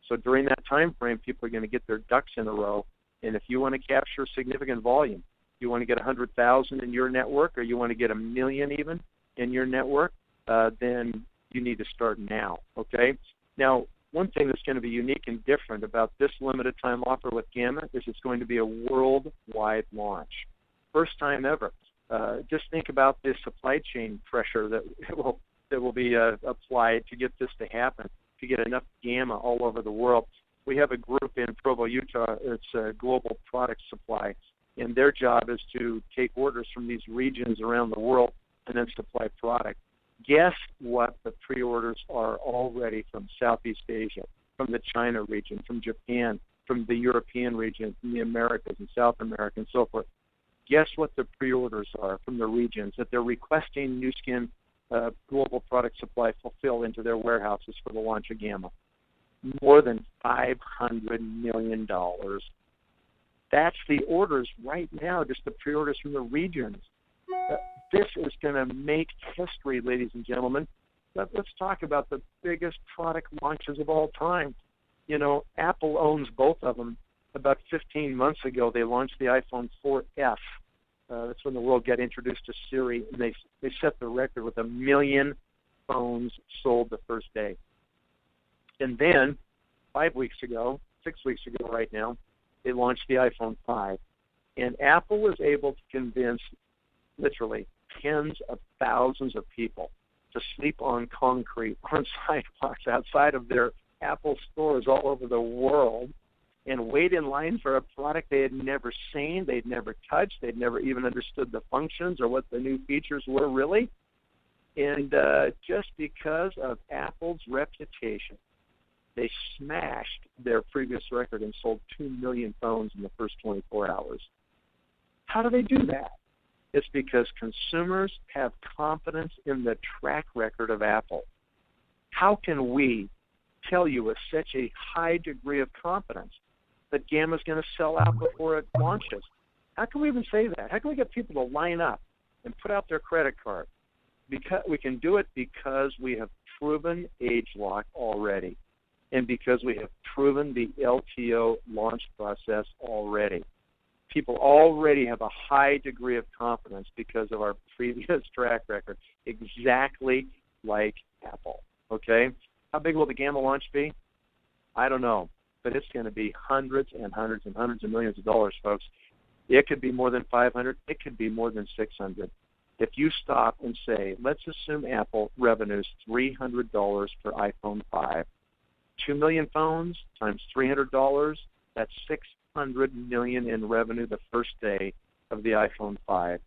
So during that time frame, people are going to get their ducks in a row. And if you want to capture significant volume, you want to get 100,000 in your network, or you want to get 1 million even in your network, then you need to start now, okay? Now, one thing that's going to be unique and different about this limited time offer with Gamma is it's going to be a worldwide launch. First time ever. Just think about the supply chain pressure that will be applied to get this to happen, to get enough Gamma all over the world. We have a group in Provo, Utah. It's Global Product Supply, and their job is to take orders from these regions around the world and then supply product. Guess what the pre-orders are already from Southeast Asia, from the China region, from Japan, from the European region, from the Americas and South America and so forth. Guess what the pre-orders are from the regions that they're requesting Nu Skin Global Product Supply fulfill into their warehouses for the launch of Gamma? More than $500 million. That's the orders right now, just the pre-orders from the regions. This is going to make history, ladies and gentlemen. Let's talk about the biggest product launches of all time. You know, Apple owns both of them. About 15 months ago, they launched the iPhone 4S. That's when the world got introduced to Siri, and they set the record with 1 million phones sold the first day. And then, 6 weeks ago right now, they launched the iPhone 5. And Apple was able to convince literally tens of thousands of people to sleep on concrete, on sidewalks, outside of their Apple stores all over the world, and wait in line for a product they had never seen, they'd never touched, they'd never even understood the functions or what the new features were really. And just because of Apple's reputation, they smashed their previous record and sold 2 million phones in the first 24 hours. How do they do that? It's because consumers have confidence in the track record of Apple. How can we tell you with such a high degree of confidence that Gamma's going to sell out before it launches? How can we even say that? How can we get people to line up and put out their credit card? Because we can do it because we have proven AgeLock already, and because we have proven the LTO launch process already. People already have a high degree of confidence because of our previous track record, exactly like Apple, okay? How big will the Gamma launch be? I don't know, but it's going to be hundreds and hundreds and hundreds of millions of dollars, folks. It could be more than 500. It could be more than 600. If you stop and say, let's assume Apple revenues $300 for iPhone 5, 2 million phones times $300, that's $600 million in revenue the first day of the iPhone 5.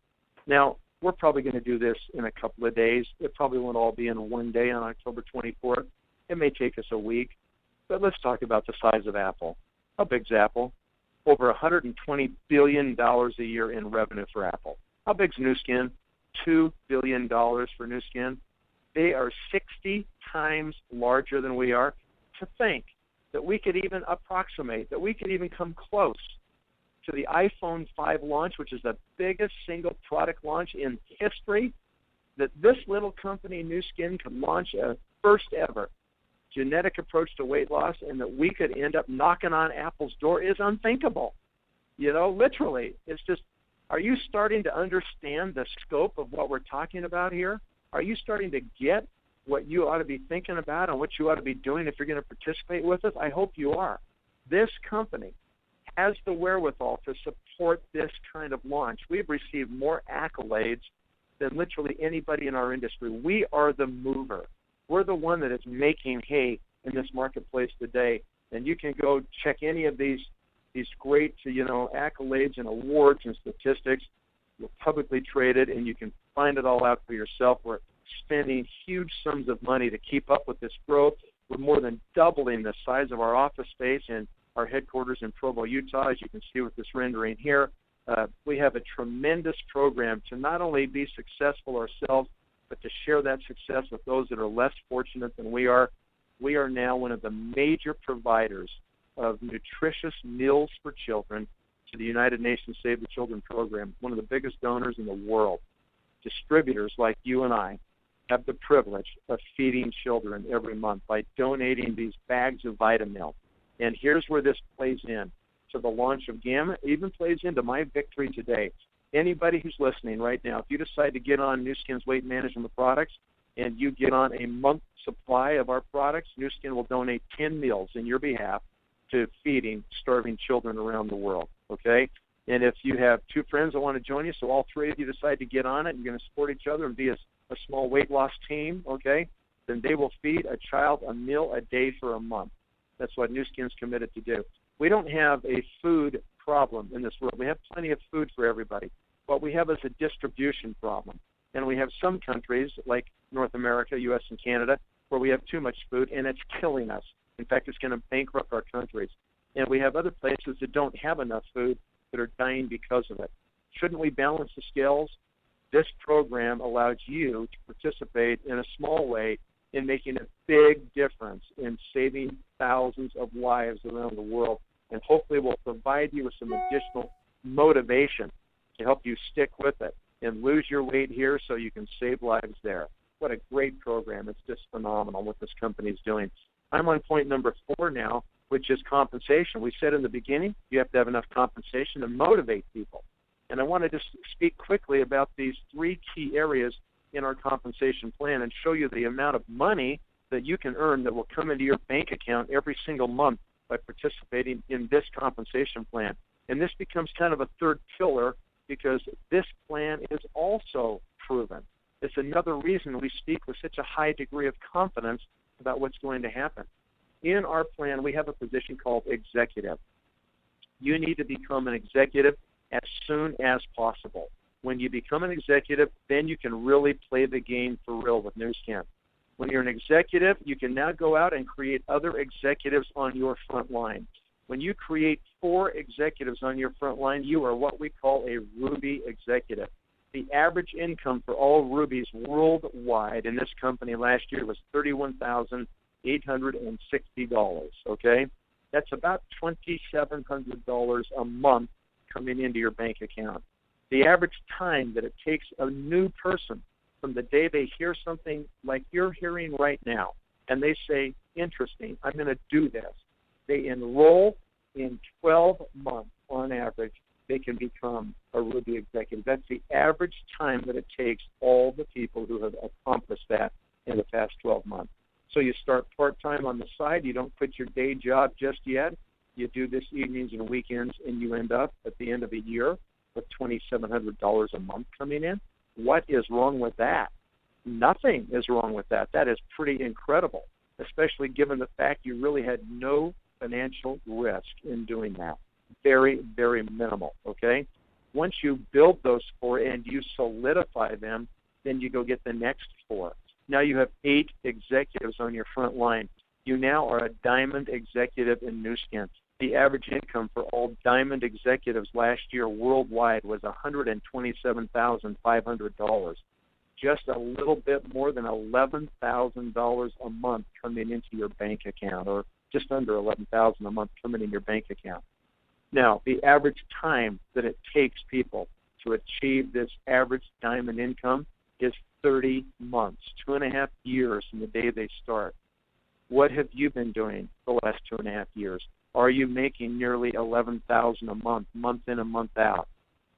Now, we're probably going to do this in a couple of days. It probably won't all be in one day on October 24th. It may take us a week. But let's talk about the size of Apple. How big's Apple? Over $120 billion a year in revenue for Apple. How big's Nu Skin? $2 billion for Nu Skin. They are 60 times larger than we are. To think that we could even approximate, that we could even come close to the iPhone 5 launch, which is the biggest single product launch in history, that this little company, Nu Skin, could launch a first ever genetic approach to weight loss, and that we could end up knocking on Apple's door is unthinkable. You know, literally. It's just, are you starting to understand the scope of what we're talking about here? Are you starting to get what you ought to be thinking about and what you ought to be doing if you're going to participate with us? I hope you are. This company has the wherewithal to support this kind of launch. We've received more accolades than literally anybody in our industry. We are the mover. We're the one that is making hay in this marketplace today. And you can go check any of these great, accolades and awards and statistics. We're publicly traded, and you can find it all out for yourself. We're spending huge sums of money to keep up with this growth. We're more than doubling the size of our office space in our headquarters in Provo, Utah, as you can see with this rendering here. We have a tremendous program to not only be successful ourselves, but to share that success with those that are less fortunate than we are. We are now one of the major providers of nutritious meals for children to the United Nations Save the Children program, one of the biggest donors in the world. Distributors like you and I have the privilege of feeding children every month by donating these bags of Vitamilk And here's where this plays in. So the launch of Gamma even plays into my victory today. Anybody who's listening right now, if you decide to get on Nu Skin's weight management products and you get on a month supply of our products, Nu Skin will donate 10 meals in your behalf to feeding starving children around the world, okay? And if you have two friends that want to join you, so all three of you decide to get on it, you're going to support each other and be a small weight loss team, okay, then they will feed a child a meal a day for a month. That's what Nu Skin's committed to do. We don't have a food problem in this world. We have plenty of food for everybody. What we have is a distribution problem. And we have some countries, like North America, U.S. and Canada, where we have too much food, and it's killing us. In fact, it's going to bankrupt our countries. And we have other places that don't have enough food that are dying because of it. Shouldn't we balance the scales? This program allows you to participate in a small way in making a big difference in saving thousands of lives around the world, and hopefully will provide you with some additional motivation to help you stick with it and lose your weight here so you can save lives there. What a great program. It's just phenomenal what this company is doing. I'm on point number 4 now, which is compensation. We said in the beginning, you have to have enough compensation to motivate people. And I want to just speak quickly about these 3 key areas in our compensation plan and show you the amount of money that you can earn that will come into your bank account every single month by participating in this compensation plan. And this becomes kind of a third pillar because this plan is also proven. It's another reason we speak with such a high degree of confidence about what's going to happen. In our plan, we have a position called executive. You need to become an executive as soon as possible. When you become an executive, then you can really play the game for real with Nu Skin. When you're an executive, you can now go out and create other executives on your front line. When you create 4 executives on your front line, you are what we call a Ruby executive. The average income for all Rubies worldwide in this company last year was $31,860, okay? That's about $2,700 a month coming into your bank account. The average time that it takes a new person from the day they hear something like you're hearing right now, and they say, interesting, I'm going to do this. They enroll in 12 months on average, they can become a Ruby executive. That's the average time that it takes all the people who have accomplished that in the past 12 months. So you start part-time on the side. You don't quit your day job just yet. You do this evenings and weekends, and you end up at the end of a year with $2,700 a month coming in. What is wrong with that? Nothing is wrong with that. That is pretty incredible, especially given the fact you really had no financial risk in doing that. Very, very minimal, okay? Once you build those 4 and you solidify them, then you go get the next 4. Now you have 8 executives on your front line. You now are a diamond executive in Nu Skin. The average income for all diamond executives last year worldwide was $127,500. Just a little bit more than $11,000 a month coming into your bank account, or just under $11,000 a month coming in your bank account. Now, the average time that it takes people to achieve this average diamond income is 30 months, 2.5 years from the day they start. What have you been doing the last 2.5 years? Are you making nearly $11,000 a month in and month out?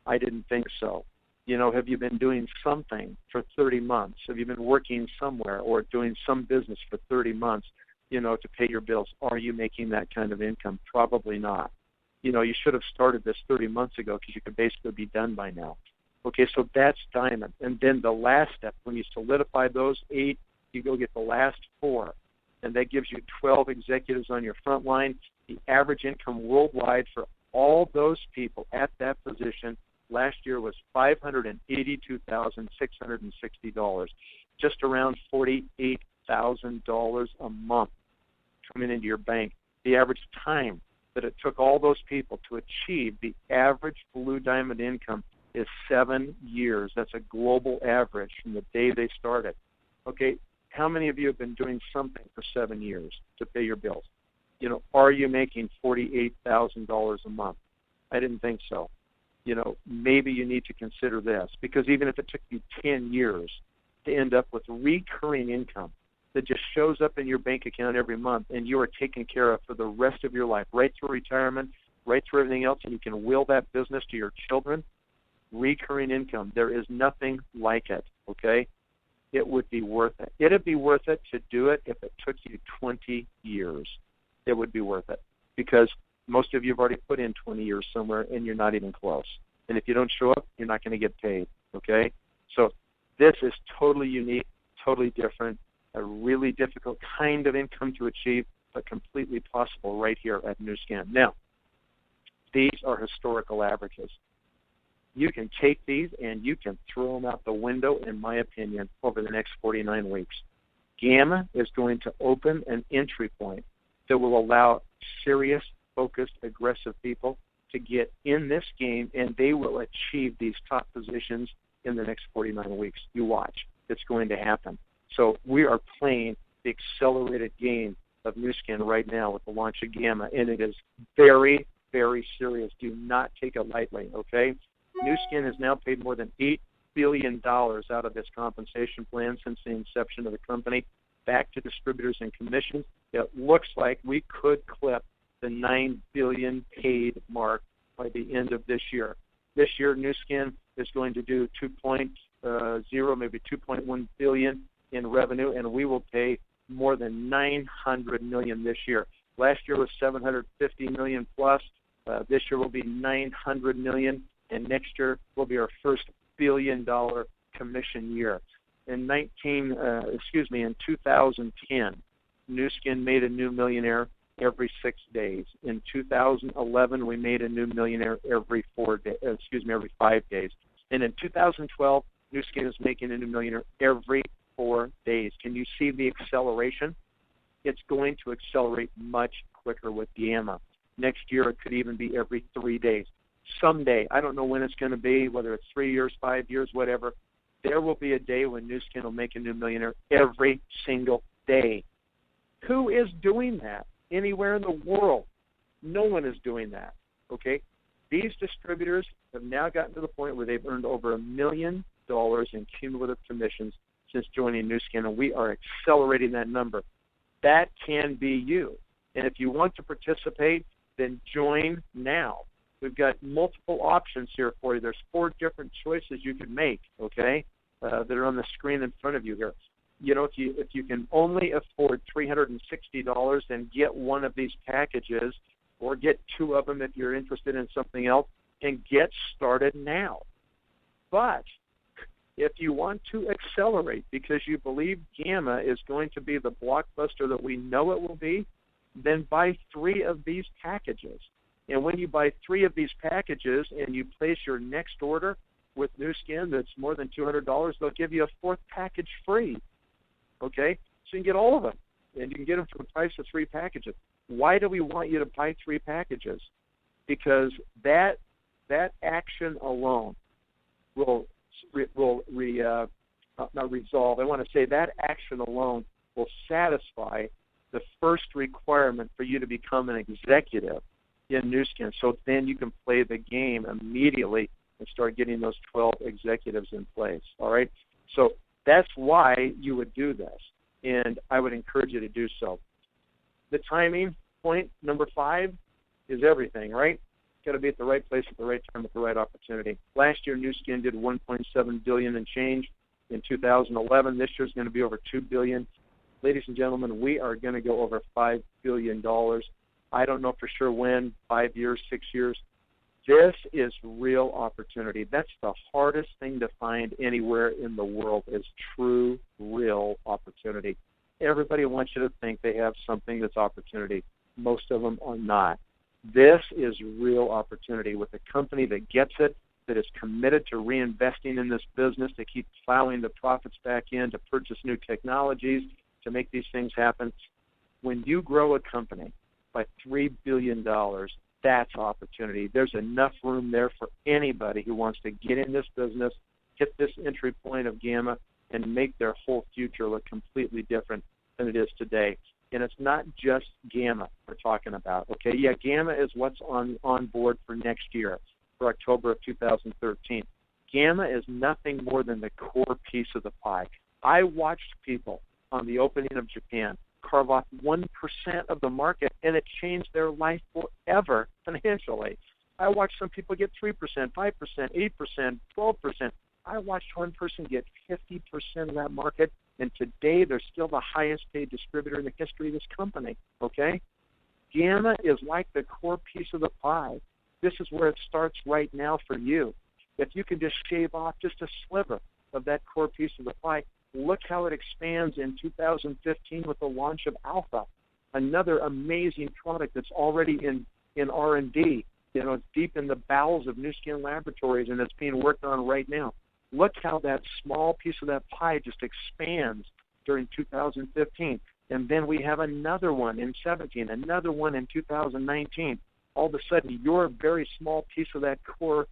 I didn't think so. You know, have you been doing something for 30 months? Have you been working somewhere or doing some business for 30 months, you know, to pay your bills? Are you making that kind of income? Probably not. You know, you should have started this 30 months ago because you could basically be done by now. Okay, so that's diamond. And then the last step, when you solidify those 8, you go get the last 4. And that gives you 12 executives on your front line. The average income worldwide for all those people at that position last year was $582,660, just around $48,000 a month coming into your bank. The average time that it took all those people to achieve the average blue diamond income is 7 years. That's a global average from the day they started. Okay, how many of you have been doing something for 7 years to pay your bills? You know, are you making $48,000 a month? I didn't think so. You know, maybe you need to consider this, because even if it took you 10 years to end up with recurring income, that just shows up in your bank account every month, and you are taken care of for the rest of your life, right through retirement, right through everything else, and you can will that business to your children. Recurring income. There is nothing like it, okay? It would be worth it. It would be worth it to do it if it took you 20 years. It would be worth it because most of you have already put in 20 years somewhere, and you're not even close. And if you don't show up, you're not going to get paid, okay? So this is totally unique, totally different, a really difficult kind of income to achieve, but completely possible right here at Nu Skin. Now, these are historical averages. You can take these and you can throw them out the window, in my opinion, over the next 49 weeks. Gamma is going to open an entry point that will allow serious, focused, aggressive people to get in this game, and they will achieve these top positions in the next 49 weeks. You watch. It's going to happen. So we are playing the accelerated game of Nu Skin right now with the launch of Gamma, and it is very, very serious. Do not take it lightly, okay? Nu Skin has now paid more than $8 billion out of this compensation plan since the inception of the company back to distributors and commissions. It looks like we could clip the $9 billion paid mark by the end of this year. This year, Nu Skin is going to do 2.0, maybe 2.1 billion in revenue, and we will pay more than $900 million this year. Last year was $750 million plus. This year will be $900 million. And next year will be our first billion-dollar commission year. In 2010, Nu Skin made a new millionaire every 6 days. In 2011, we made a new millionaire every 5 days. And in 2012, Nu Skin is making a new millionaire every 4 days. Can you see the acceleration? It's going to accelerate much quicker with Gamma. Next year, it could even be every 3 days. Someday, I don't know when it's going to be, whether it's 3 years, 5 years, whatever, there will be a day when Nu Skin will make a new millionaire every single day. Who is doing that anywhere in the world? No one is doing that, okay? These distributors have now gotten to the point where they've earned over $1 million in cumulative commissions since joining Nu Skin, and we are accelerating that number. That can be you. And if you want to participate, then join now. We've got multiple options here for you. There's 4 different choices you can make, okay, that are on the screen in front of you here. You know, if you can only afford $360, then get one of these packages, or get 2 of them if you're interested in something else, and get started now. But if you want to accelerate because you believe Gamma is going to be the blockbuster that we know it will be, then buy 3 of these packages. And when you buy 3 of these packages and you place your next order with Nu Skin that's more than $200, they'll give you a 4th package free. Okay? So you can get all of them, and you can get them for the price of 3 packages. Why do we want you to buy 3 packages? Because that action alone will not resolve. I want to say that action alone will satisfy the first requirement for you to become an executive in Nu Skin. So then you can play the game immediately and start getting those 12 executives in place. All right? So that's why you would do this, and I would encourage you to do so. The timing point, number 5, is everything, right? Got to be at the right place at the right time with the right opportunity. Last year, Nu Skin did $1.7 billion and change in 2011. This year's going to be over $2 billion. Ladies and gentlemen, we are going to go over $5 billion. I don't know for sure when, 5 years, 6 years. This is real opportunity. That's the hardest thing to find anywhere in the world is true, real opportunity. Everybody wants you to think they have something that's opportunity. Most of them are not. This is real opportunity with a company that gets it, that is committed to reinvesting in this business, to keep plowing the profits back in, to purchase new technologies, to make these things happen. When you grow a company by $3 billion, that's opportunity. There's enough room there for anybody who wants to get in this business, hit this entry point of Gamma, and make their whole future look completely different than it is today. And it's not just Gamma we're talking about, okay? Yeah, Gamma is what's on board for next year, for October of 2013. Gamma is nothing more than the core piece of the pie. I watched people on the opening of Japan, carve off 1% of the market, and it changed their life forever financially. I watched some people get 3%, 5%, 8%, 12%. I watched one person get 50% of that market, and today they're still the highest paid distributor in the history of this company, okay? Gamma is like the core piece of the pie. This is where it starts right now for you. If you can just shave off just a sliver of that core piece of the pie, look how it expands in 2015 with the launch of Alpha, another amazing product that's already in R&D. You know, it's deep in the bowels of Nu Skin Laboratories, and it's being worked on right now. Look how that small piece of that pie just expands during 2015. And then we have another one in 17, another one in 2019. All of a sudden, your very small piece of that core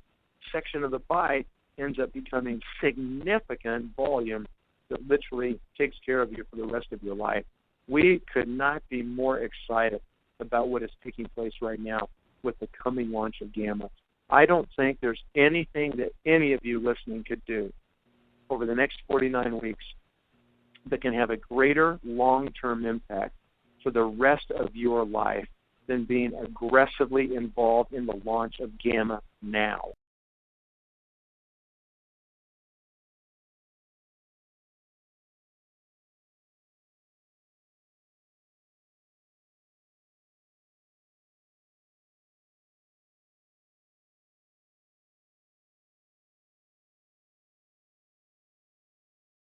section of the pie ends up becoming significant volume that literally takes care of you for the rest of your life. We could not be more excited about what is taking place right now with the coming launch of Gamma. I don't think there's anything that any of you listening could do over the next 49 weeks that can have a greater long-term impact for the rest of your life than being aggressively involved in the launch of Gamma now.